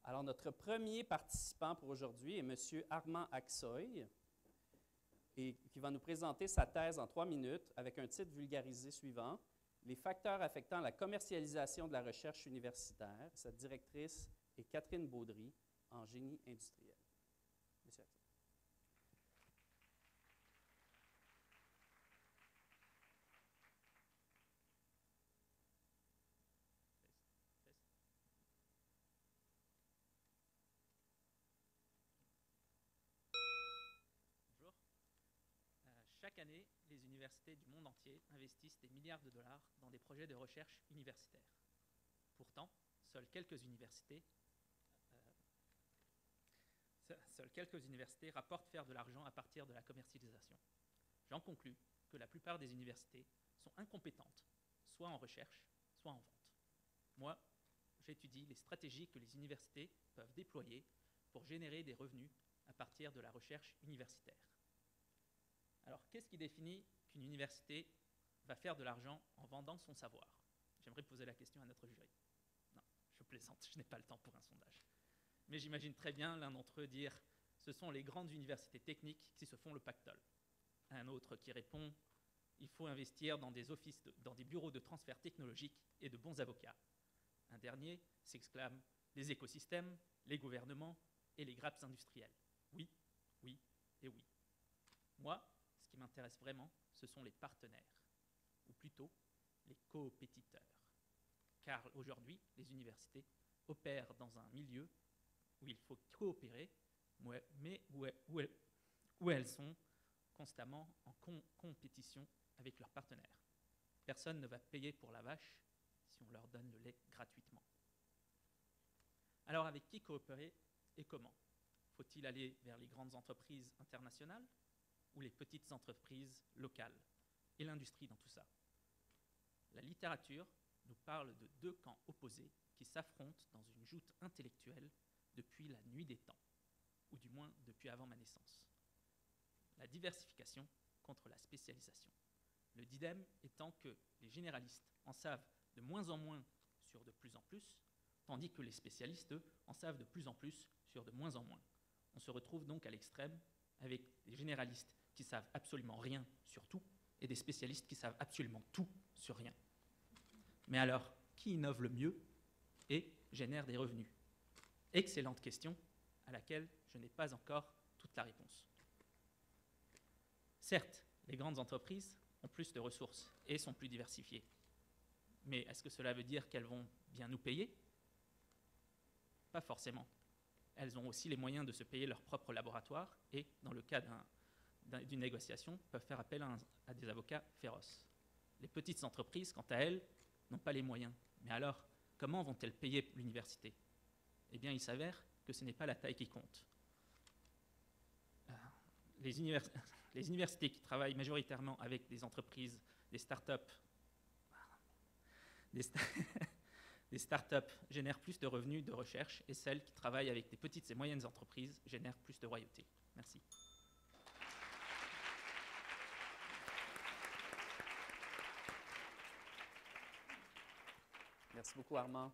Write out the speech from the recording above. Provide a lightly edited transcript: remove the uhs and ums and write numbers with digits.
Alors, notre premier participant pour aujourd'hui est M. Armand Aksoy, et qui va nous présenter sa thèse en 3 minutes avec un titre vulgarisé suivant: Les facteurs affectant la commercialisation de la recherche universitaire. Sa directrice est Catherine Baudry, en génie industriel. Monsieur Aksoy. Bonjour. Chaque année, les universités du monde entier investissent des milliards de dollars dans des projets de recherche universitaire. Pourtant, seules quelques universités rapportent faire de l'argent à partir de la commercialisation. J'en conclus que la plupart des universités sont incompétentes, soit en recherche, soit en vente. Moi, j'étudie les stratégies que les universités peuvent déployer pour générer des revenus à partir de la recherche universitaire. Alors, qu'est-ce qui définit qu'une université va faire de l'argent en vendant son savoir? J'aimerais poser la question à notre jury. Non, je plaisante, je n'ai pas le temps pour un sondage. Mais j'imagine très bien l'un d'entre eux dire « ce sont les grandes universités techniques qui se font le pactole ». Un autre qui répond « il faut investir dans des bureaux de transfert technologique et de bons avocats ». Un dernier s'exclame « les écosystèmes, les gouvernements et les grappes industrielles ». Oui, oui et oui. Moi, ce qui m'intéresse vraiment, ce sont les partenaires, ou plutôt les coopétiteurs. Car aujourd'hui, les universités opèrent dans un milieu où il faut coopérer, mais où elles sont constamment en compétition avec leurs partenaires. Personne ne va payer pour la vache si on leur donne le lait gratuitement. Alors, avec qui coopérer et comment? Faut-il aller vers les grandes entreprises internationales ou les petites entreprises locales? Et l'industrie dans tout ça? La littérature nous parle de 2 camps opposés qui s'affrontent dans une joute intellectuelle depuis la nuit des temps, ou du moins depuis avant ma naissance. La diversification contre la spécialisation. Le dilemme étant que les généralistes en savent de moins en moins sur de plus en plus, tandis que les spécialistes, eux, en savent de plus en plus sur de moins en moins. On se retrouve donc à l'extrême avec des généralistes qui savent absolument rien sur tout et des spécialistes qui savent absolument tout sur rien. Mais alors, qui innove le mieux et génère des revenus? Excellente question à laquelle je n'ai pas encore toute la réponse. Certes, les grandes entreprises ont plus de ressources et sont plus diversifiées. Mais est-ce que cela veut dire qu'elles vont bien nous payer? Pas forcément. Elles ont aussi les moyens de se payer leur propre laboratoire et, dans le cas d'une négociation, peuvent faire appel à des avocats féroces. Les petites entreprises, quant à elles, n'ont pas les moyens. Mais alors, comment vont-elles payer l'université? Eh bien, il s'avère que ce n'est pas la taille qui compte. Les universités qui travaillent majoritairement avec des entreprises, des start-up, génèrent plus de revenus de recherche et celles qui travaillent avec des petites et moyennes entreprises génèrent plus de royauté. Merci. Merci beaucoup, Armand.